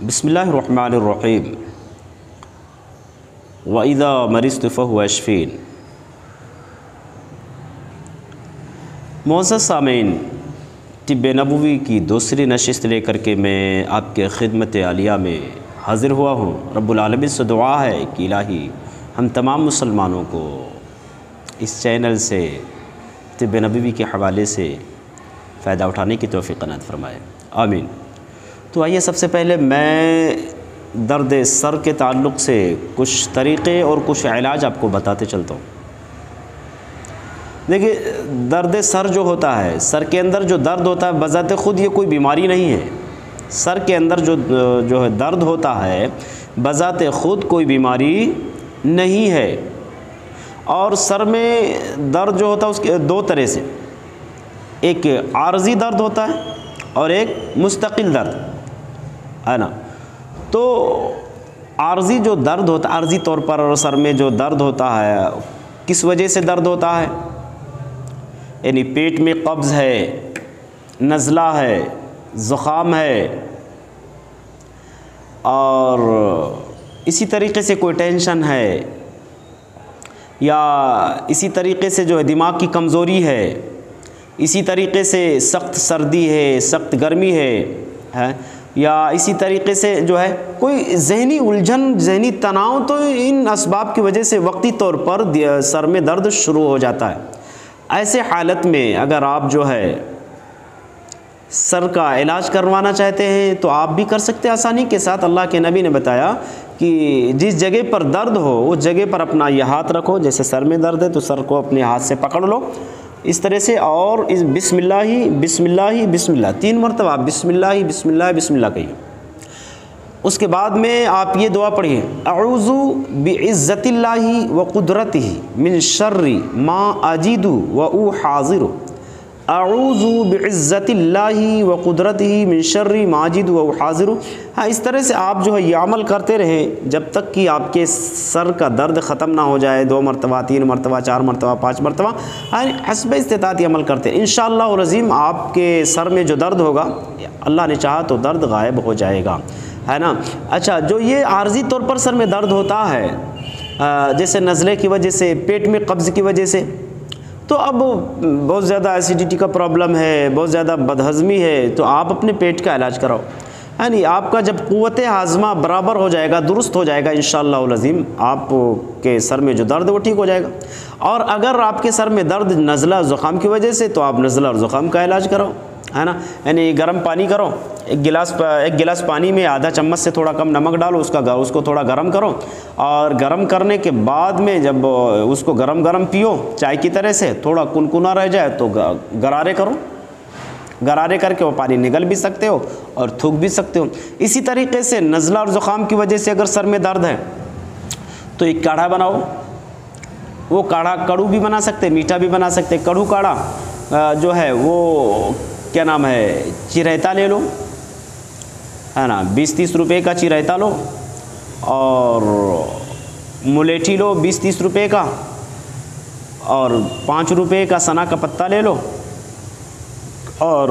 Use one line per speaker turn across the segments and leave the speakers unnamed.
بسم اللہ الرحمن الرحیم وَإِذَا مَرِضْتُ فَهُوَ يَشْفِينِ۔ معزز سامعین، طب نبوی کی دوسری نشست لے کر کے میں آپ کے خدمت عالیہ میں حاضر ہوا ہوں۔ رب العالمین سے دعا ہے کہ الہی ہم تمام مسلمانوں کو اس چینل سے طب نبوی کے حوالے سے فائدہ اٹھانے کی توفیق عنایت فرمائے، آمین۔ تو آئیے سب سے پہلے میں درد سر کے تعلق سے کچھ طریقے اور کچھ علاج آپ کو بتاتے چلتا ہوں۔ دیکھیے، درد سر جو ہوتا ہے، سر کے اندر جو درد ہوتا ہے بذات خود یہ کوئی بیماری نہیں ہے۔ سر کے اندر جو ہے درد ہوتا ہے بذات خود کوئی بیماری نہیں ہے۔ اور سر میں درد جو ہوتا ہے اس کے دو طرح سے، ایک عارضی درد ہوتا ہے اور ایک مستقل درد ہے نا۔ تو عارضی جو درد ہوتا ہے، عارضی طور پر سر میں جو درد ہوتا ہے کس وجہ سے درد ہوتا ہے، یعنی پیٹ میں قبض ہے، نزلہ ہے، زکام ہے، اور اسی طریقے سے کوئی ٹینشن ہے، یا اسی طریقے سے جو ہے دماغ کی کمزوری ہے، اسی طریقے سے سخت سردی ہے، سخت گرمی ہے، یا اسی طریقے سے جو ہے کوئی ذہنی الجھن، ذہنی تناؤ، تو ان اسباب کی وجہ سے وقتی طور پر سر میں درد شروع ہو جاتا ہے۔ ایسے حالت میں اگر آپ جو ہے سر کا علاج کروانا چاہتے ہیں تو آپ بھی کر سکتے ہیں آسانی کے ساتھ۔ اللہ کے نبی نے بتایا کہ جس جگہ پر درد ہو اس جگہ پر اپنا یہ ہاتھ رکھو، جیسے سر میں درد ہے تو سر کو اپنے ہاتھ سے پکڑ لو اس طرح سے، اور اس بسم اللہ بسم اللہ بسم اللہ 3 مرتبہ بسم اللہ بسم اللہ بسم اللہ کہیے۔ اس کے بعد میں آپ یہ دعا پڑھیے، اعوذ بعزت اللہ وقدرتہ من شر ما اجد واحاذر۔ اعوذ بعزت اللہ وقدرتہ من شر ما اجد واحاذر۔ ہاں، اس طرح سے آپ جو ہے یہ عمل کرتے رہیں جب تک کہ آپ کے سر کا درد ختم نہ ہو جائے۔ 2 مرتبہ 3 مرتبہ 4 مرتبہ 5 مرتبہ، حسب استطاعت عمل کرتے ہیں، انشاءاللہ العظیم آپ کے سر میں جو درد ہوگا اللہ نے چاہا تو درد غائب ہو جائے گا، ہے نا۔ اچھا، جو یہ عارضی طور پر سر میں درد ہوتا ہے جیسے نزلے کی وجہ سے، پیٹ میں قبض کی وجہ سے، تو اب بہت زیادہ ایسیڈیٹی کا پرابلم ہے، بہت زیادہ بدہضمی ہے، تو آپ اپنے پیٹ کا علاج کراؤ، یعنی آپ کا جب قوت ہاضمہ برابر ہو جائے گا، درست ہو جائے گا، انشاءاللہ العظیم آپ کے سر میں جو درد ہے وہ ٹھیک ہو جائے گا۔ اور اگر آپ کے سر میں درد نزلہ زکام کی وجہ سے تو آپ نزلہ اور زکام کا علاج کراؤ، ہے نا۔ یعنی گرم پانی کرو، ایک گلاس پانی میں آدھا چمچ سے تھوڑا کم نمک ڈالو، اس کو تھوڑا گرم کرو، اور گرم کرنے کے بعد میں جب اس کو گرم پیو چائے کی طرح سے، تھوڑا کنکنا رہ جائے تو غرارے کرو، غرارے کر کے وہ پانی نگل بھی سکتے ہو اور تھوک بھی سکتے ہو۔ اسی طریقے سے نزلہ اور زکام کی وجہ سے اگر سر میں درد ہے تو ایک کاڑھا بناؤ۔ وہ کاڑھا کڑو بھی بنا سکتے، میٹھا بھی بنا سکتے۔ کڑو کاڑھا جو ہے وہ کیا نام ہے، چیرہتا لے لو، ہے نا، 20-30 روپے کا چیرہتا لو، اور ملیٹھی لو 20-30 روپے کا، اور 5 روپے کا سنا کا پتہ لے لو، اور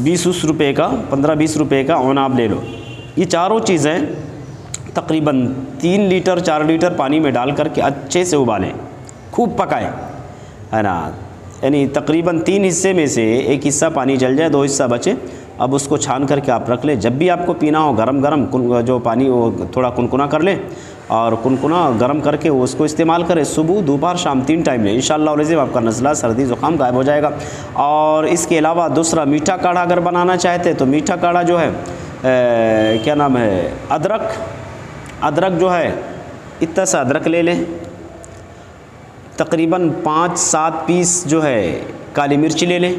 20 روپے کا 15-20 روپے کا عناب لے لو۔ یہ چاروں چیزیں تقریباً 3 لیٹر 4 لیٹر پانی میں ڈال کر کے اچھے سے ابالیں، خوب پکائیں، ہے نا۔ یعنی تقریباً 3 حصے میں سے ایک حصہ پانی جل جائے، 2 حصہ بچے۔ اب اس کو چھان کر کے آپ رکھ لیں، جب بھی آپ کو پینا ہو گرم جو پانی وہ تھوڑا کنکنا کر لیں، اور کنکنا گرم کر کے اس کو استعمال کریں، صبح دوپہر شام 3 ٹائم لیں، انشاءاللہ العظیم آپ کا نزلہ سردی زکام غائب ہو جائے گا۔ اور اس کے علاوہ دوسرا میٹھا کاڑھا اگر بنانا چاہتے تو میٹھا کاڑھا جو ہے کیا نام ہے، ادرک جو ہے اتنا سا ادرک لے لیں، تقریباً 5-7 پیس جو ہے کالی مرچ لے لیں،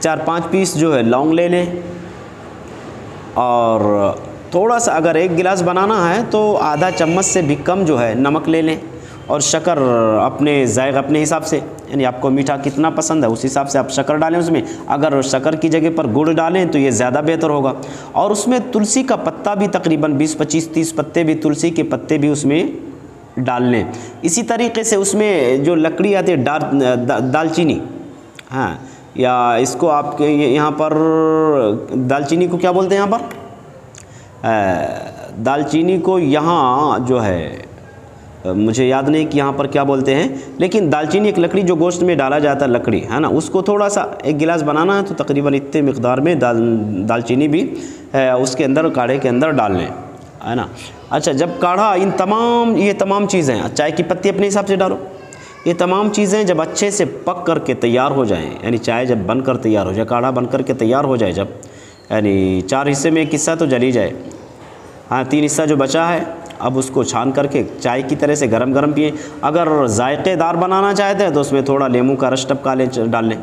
4-5 پیس جو ہے لونگ لے لیں، اور تھوڑا سا اگر 1 گلاس بنانا ہے تو آدھا چمچ سے بھی کم جو ہے نمک لے لیں، اور شکر اپنے ذائقہ اپنے حساب سے، یعنی آپ کو میٹھا کتنا پسند ہے اس حساب سے آپ شکر ڈالیں اس میں۔ اگر شکر کی جگہ پر گڑ ڈالیں تو یہ زیادہ بہتر ہوگا۔ اور اس میں تلسی کا پتا بھی تقریباً 20-25-30 پتے بھی، تلسی کے پتے بھی اس میں ڈال لیں۔ اسی طریقے سے اس میں جو لکڑی آتی ہے دال چینی، ہاں یا اس کو آپ کے یہاں پر دال چینی کو کیا بولتے ہیں یہاں پر؟ دال چینی کو یہاں جو ہے مجھے یاد نہیں کہ یہاں پر کیا بولتے ہیں، لیکن دال چینی ایک لکڑی جو گوشت میں ڈالا جاتا ہے لکڑی ہے نا، اس کو تھوڑا سا ایک گلاس بنانا ہے تو تقریباً اتنے مقدار میں دال چینی بھی اس کے اندر کاڑھے کے اندر ڈال لیں ہے نا۔ اچھا جب کاڑھا یہ تمام چیزیں، چائے کی پتی اپنے حساب سے ڈالو، یہ تمام چیزیں جب اچھے سے پک کر کے تیار ہو جائیں، یعنی چائے جب بن کر تیار ہو جائے، کاڑھا بن کر کے تیار ہو جائے، جب یعنی 4 حصے میں 1 حصہ تو جل ہی جائے، ہاں 3 حصہ جو بچا ہے اب اس کو چھان کر کے چائے کی طرح سے گرم گرم پئیں۔ اگر ذائقے دار بنانا چاہتے ہیں تو اس میں تھوڑا لیموں کا رس ٹپکا لیں، ڈال لیں۔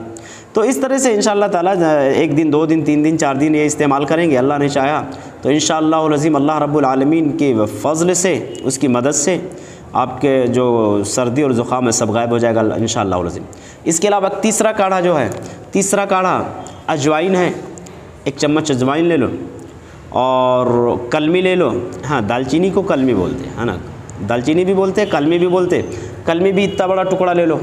تو اس طرح سے انشاءاللہ تعالیٰ 1 دن 2 دن 3 دن 4 دن یہ استعمال کریں گے، اللہ نے چاہا تو انشاءاللہ العظیم اللہ رب العالمین کے فضل سے، اس کی مدد سے آپ کے جو سردی اور زکام ہے سب غائب ہو جائے گا انشاءاللہ العظیم۔ اس کے علاوہ تیسرا کاڑھا جو ہے، تیسرا کاڑھا اجوائن ہے، 1 چمچ اجوائن لے لو اور کلمی لے لو، ہاں دال چینی کو کلمی بولتے ہیں ہے نا، دال چینی بھی بولتے ہیں کلمی بھی بولتے ہیں، کلمی بھی اتنا بڑا ٹکڑا لے لو،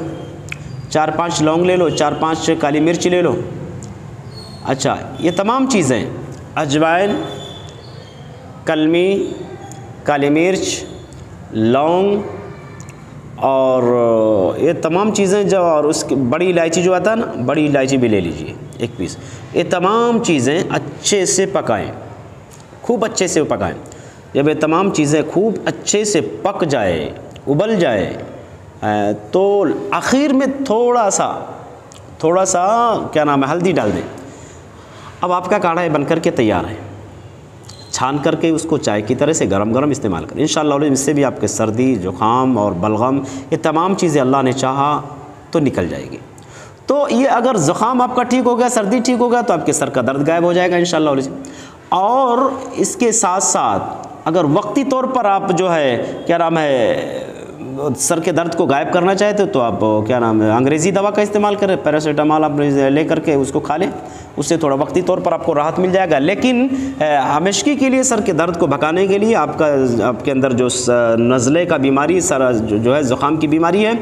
4-5 لونگ لے لو، 4-5 کالی مرچ لے لو۔ اچھا یہ تمام چیزیں اجوائن، کلمی، کالی مرچ، لونگ اور یہ تمام چیزیں جو، اور اس کی بڑی الائچی جو آتا ہے نا، بڑی الائچی بھی لے لیجئے 1 پیس۔ یہ تمام چیزیں اچھے سے پکائیں، خوب اچھے سے پکائیں۔ جب یہ تمام چیزیں خوب اچھے سے پک جائے، ابل جائے تو آخر میں تھوڑا سا کیا نام ہے ہلدی ڈال دیں۔ اب آپ کا کاڑھا بن کر کے تیار ہے، چھان کر کے اس کو چائے کی طرح سے گرم گرم استعمال کریں انشاءاللہ، اس سے بھی آپ کے سردی زکام اور بلغم یہ تمام چیزیں اللہ نے چاہا تو نکل جائے گی۔ تو یہ اگر زکام آپ کا ٹھیک ہو گیا، سردی ٹھیک ہو گیا تو آپ کے سر کا درد غائب ہو جائے گا انشاءاللہ۔ اور اس کے ساتھ ساتھ اگر وقتی طور پر آپ جو ہے کیا نام ہے سر کے درد کو غائب کرنا چاہتے ہو تو آپ کیا نام ہے انگریزی دوا کا استعمال کریں، پیراسیٹامول آپ لے کر کے اس کو کھا لیں، اس سے تھوڑا وقتی طور پر آپ کو راحت مل جائے گا۔ لیکن ہمیشگی کے لیے سر کے درد کو بھگانے کے لیے آپ کے اندر جو نزلے کا بیماری، سر جو ہے زکام کی بیماری ہے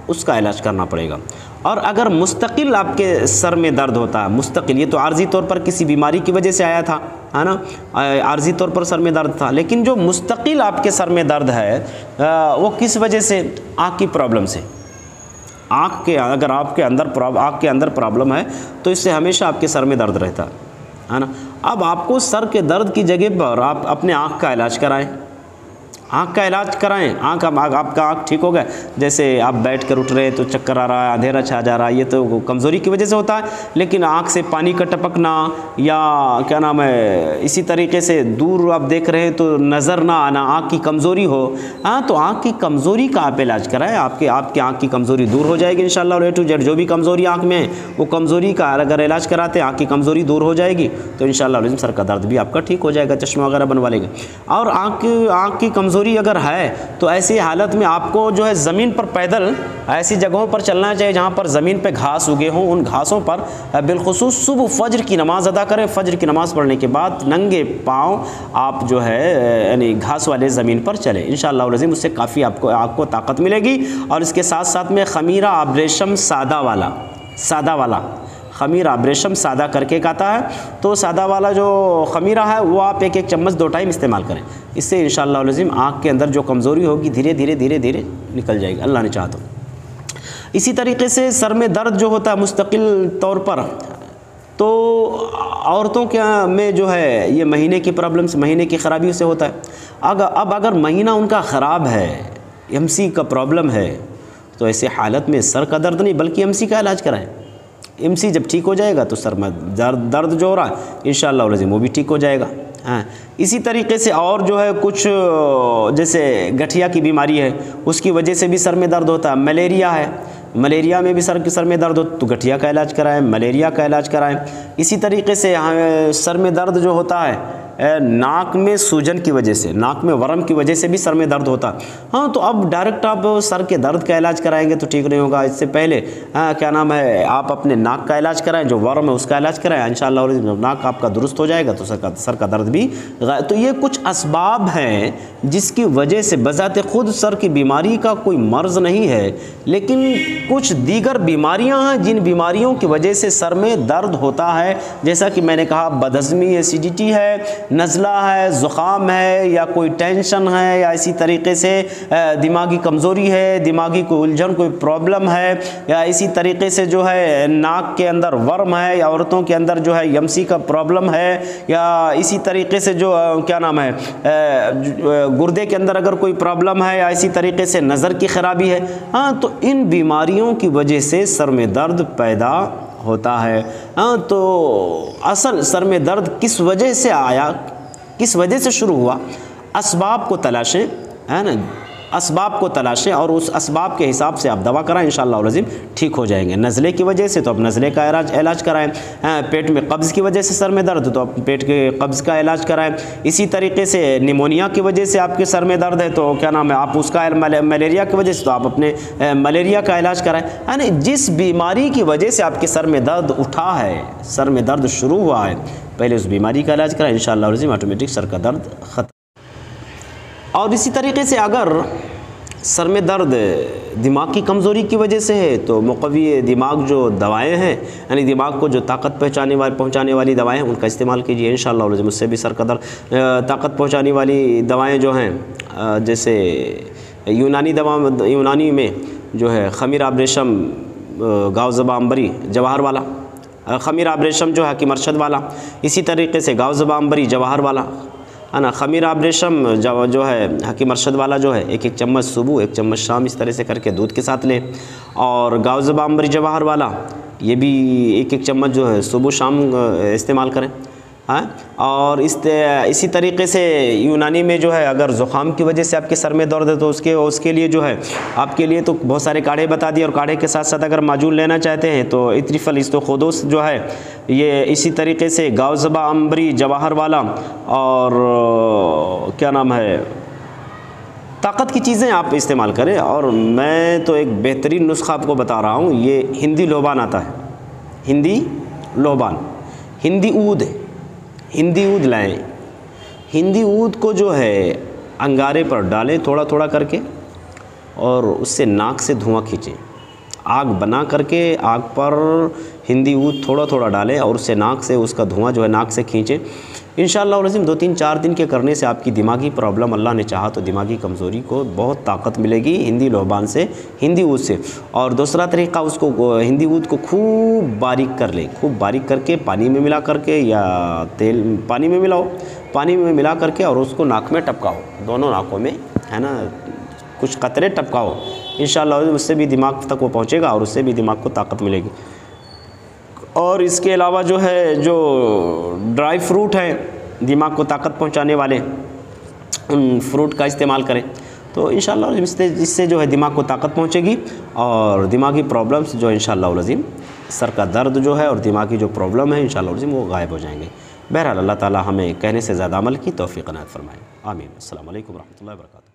اس کا علاج کرنا پڑے گا۔ اور اگر مستقل آپ کے سر میں درد ہوتا ہے، مستقل، یہ تو عارضی طور پر کسی بیماری کی وجہ سے آیا تھا ہے نا، عارضی طور پر سر میں درد تھا، لیکن جو مستقل آپ کے سر میں درد ہے وہ کس وجہ سے؟ آنکھ کی پرابلم سے۔ اگر آپ کے اندر پرابلم ہے تو اس سے ہمیشہ آپ کے سر میں درد رہتا ہے نا۔ اب آپ کو سر کے درد کی جگہ پر آپ اپنے آنکھ کا علاج کرائیں، آپ کا آنکھ ٹھیک ہو گیا، جیسے آپ بیٹھ کر اٹھ رہے تو چکر آ رہا ہے، اندھیرا چھا جا رہا ہے، یہ تو کمزوری کی وجہ سے ہوتا ہے، لیکن آنکھ سے پانی کا ٹپکنا یا کیا نام ہے اسی طریقے سے دور آپ دیکھ رہے ہیں تو نظر نہ آنا، آنکھ کی کمزوری ہو، ہاں تو آنکھ کی کمزوری کا آپ علاج کرائیں، آپ کے آنکھ کی کمزوری دور ہو جائے گی انشاءاللہ A to Z۔ جو بھی کمزوری آنکھ میں ہے وہ کمزوری کا اگر علاج کراتے آنکھ کی کمزوری دور ہو جائے گی تو انشاءاللہ سر کا درد بھی آپ کا ٹھیک ہو جائے گا، چشمہ وغیرہ بنوا لے گا۔ اور آنکھ کی کمزوری اگر ہے تو ایسی حالت میں آپ کو جو ہے زمین پر پیدل ایسی جگہوں پر چلنا چاہیے جہاں پر زمین پہ گھاس اگے ہوں، ان گھاسوں پر بالخصوص صبح فجر کی نماز ادا کریں، فجر کی نماز پڑھنے کے بعد ننگے پاؤں آپ جو ہے یعنی گھاس والے زمین پر چلیں انشاءاللہ العظیم، اس سے کافی آپ کو طاقت ملے گی۔ اور اس کے ساتھ ساتھ میں خمیرہ آبریشم سادہ والا خمیرہ ابریشم سادہ کر کے آتا ہے، تو سادہ والا جو خمیرہ ہے وہ آپ 1 چمچ 2 ٹائم استعمال کریں، اس سے انشاءاللہ العظیم آنکھ کے اندر جو کمزوری ہوگی دھیرے دھیرے نکل جائے گی اللہ نے چاہا تو۔ اسی طریقے سے سر میں درد جو ہوتا ہے مستقل طور پر، تو عورتوں میں جو ہے یہ مہینے کی پرابلم سے، مہینے کی خرابی سے ہوتا ہے۔ اب اگر مہینہ ان کا خراب ہے، MC کا پرابلم ہے، تو ایسے حالت میں سر کا درد نہیں بلکہ MC کا علاج کرائیں۔ MC جب ٹھیک ہو جائے گا تو سر میں درد جو ہو رہا ہے انشاءاللہ العظیم وہ بھی ٹھیک ہو جائے گا۔ ہاں اسی طریقے سے اور جو ہے کچھ جیسے گٹھیا کی بیماری ہے اس کی وجہ سے بھی سر میں درد ہوتا ہے، ملیریا ہے، ملیریا میں بھی سر میں درد ہو تو گٹھیا کا علاج کرائیں، ملیریا کا علاج کرائیں۔ اسی طریقے سے سر میں درد جو ہوتا ہے ناک میں سوجن کی وجہ سے، ناک میں ورم کی وجہ سے بھی سر میں درد ہوتا ہے۔ ہاں تو اب ڈائریکٹ آپ سر کے درد کا علاج کرائیں گے تو ٹھیک نہیں ہوگا، اس سے پہلے کیا نام ہے آپ اپنے ناک کا علاج کرائیں، جو ورم ہے اس کا علاج کرائیں، انشاءاللہ جب ناک آپ کا درست ہو جائے گا تو سر کا درد بھی تو یہ کچھ اسباب ہیں جس کی وجہ سے بذات خود سر کی بیماری کا کوئی مرض نہیں ہے، لیکن کچھ دیگر بیماریاں ہیں جن بیماریوں کی وجہ سے سر میں درد ہوتا ہے، جیسا کہ میں نے کہا بدہضمی ایسیڈیٹی ہے، نزلہ ہے، زکام ہے، یا کوئی ٹینشن ہے، یا اسی طریقے سے دماغی کمزوری ہے، دماغی کوئی الجھن کوئی پرابلم ہے، یا اسی طریقے سے جو ہے ناک کے اندر ورم ہے، یا عورتوں کے اندر جو ہے یمسی کا پرابلم ہے، یا اسی طریقے سے جو کیا نام ہے گردے کے اندر اگر کوئی پرابلم ہے، یا اسی طریقے سے نظر کی خرابی ہے، ہاں تو ان بیماریوں کی وجہ سے سر میں درد پیدا ہوتا ہے۔ ہاں تو اصل سر میں درد کس وجہ سے آیا، کس وجہ سے شروع ہوا، اسباب کو تلاشیں، ہے نا، اسباب کو تلاشیں اور اس اسباب کے حساب سے آپ دوا کرائیں، انشاءاللہ العظیم ٹھیک ہو جائیں گے۔ نزلے کی وجہ سے تو آپ نزلے کا علاج کرائیں، پیٹ میں قبض کی وجہ سے سر میں درد تو آپ پیٹ کے قبض کا علاج کرائیں، اسی طریقے سے نیمونیا کی وجہ سے آپ کے سر میں درد ہے تو کیا نام ہے آپ اس کا ملیریا کی وجہ سے تو آپ اپنے ملیریا کا علاج کرائیں، یعنی جس بیماری کی وجہ سے آپ کے سر میں درد اٹھا ہے، سر میں درد شروع ہوا ہے، پہلے اس بیماری کا علاج کرائیں، انشاءاللہ العظیم آٹومیٹک سر کا درد ختم۔ اور اسی طریقے سے اگر سر میں درد دماغ کی کمزوری کی وجہ سے ہے تو مقوی دماغ جو دوائیں ہیں، یعنی دماغ کو جو طاقت پہنچانے والی دوائیں ہیں ان کا استعمال کیجیے، انشاءاللہ العظیم اس سے بھی سر کا درد طاقت پہنچانے والی دوائیں جو ہیں جیسے یونانی میں جو ہے خمیر آبریشم گاؤ زبا امبری جواہر والا، خمیر آبریشم جو ہے حکیم ارشد والا، اسی طریقے سے گاؤ زبا امبری جواہر والا ہے نا، خمیر آبریشم جو ہے حکیم ارشد والا جو ہے ایک چمچ صبح ایک چمچ شام اس طرح سے کر کے دودھ کے ساتھ لیں، اور گاؤ زبا امبری جواہر والا یہ بھی ایک چمچ جو ہے صبح شام استعمال کریں، ہاں۔ اور اسی طریقے سے یونانی میں جو ہے اگر زکام کی وجہ سے آپ کے سر میں درد ہے تو اس کے لیے جو ہے آپ کے لیے تو بہت سارے کاڑھے بتا دیے، اور کاڑھے کے ساتھ ساتھ اگر معجون لینا چاہتے ہیں تو اتریفل استوخودوس جو ہے یہ اسی طریقے سے گاؤ زبا امبری جواہر والا، اور کیا نام ہے طاقت کی چیزیں آپ استعمال کریں۔ اور میں تو ایک بہترین نسخہ آپ کو بتا رہا ہوں، یہ ہندی لوبان آتا ہے، ہندی لوبان، ہندی اود ہے، ہندی اود لائیں، ہندی اود کو جو ہے انگارے پر ڈالیں تھوڑا تھوڑا کر کے، اور اس سے ناک سے دھواں کھینچیں، آگ بنا کر کے آگ پر ہندی اود تھوڑا تھوڑا ڈالیں اور اس سے ناک سے اس کا دھواں جو ہے ناک سے کھینچیں، انشاءاللہ العظیم 2-3-4 دن کے کرنے سے آپ کی دماغی پرابلم اللہ نے چاہا تو دماغی کمزوری کو بہت طاقت ملے گی ہندی لوبان سے، ہندی اود سے۔ اور دوسرا طریقہ اس کو ہندی اود کو خوب باریک کر لیں، خوب باریک کر کے پانی میں ملا کر کے یا تیل پانی میں ملاؤ، پانی میں ملا کر کے اور اس کو ناک میں ٹپکاؤ، دونوں ناکوں میں ہے نا کچھ قطرے ٹپکاؤ، انشاءاللہ اس سے بھی دماغ تک وہ پہنچے گا اور اس سے بھی دماغ کو طاقت ملے گی۔ اور اس کے علاوہ جو ہے جو ڈرائی فروٹ ہیں دماغ کو طاقت پہنچانے والے، ان فروٹ کا استعمال کریں تو انشاءاللہ اس سے جو ہے دماغ کو طاقت پہنچے گی، اور دماغی پرابلمس جو انشاءاللہ العظیم سر کا درد جو ہے اور دماغی جو پرابلم ہے انشاءاللہ العظیم وہ غائب ہو جائیں گے۔ بہرحال اللہ تعالی ہمیں کہنے سے زیادہ عمل کی توفیق عنایت فرمائے، آمین۔ السلام علیکم ورحمۃ اللہ وبرکاتہ۔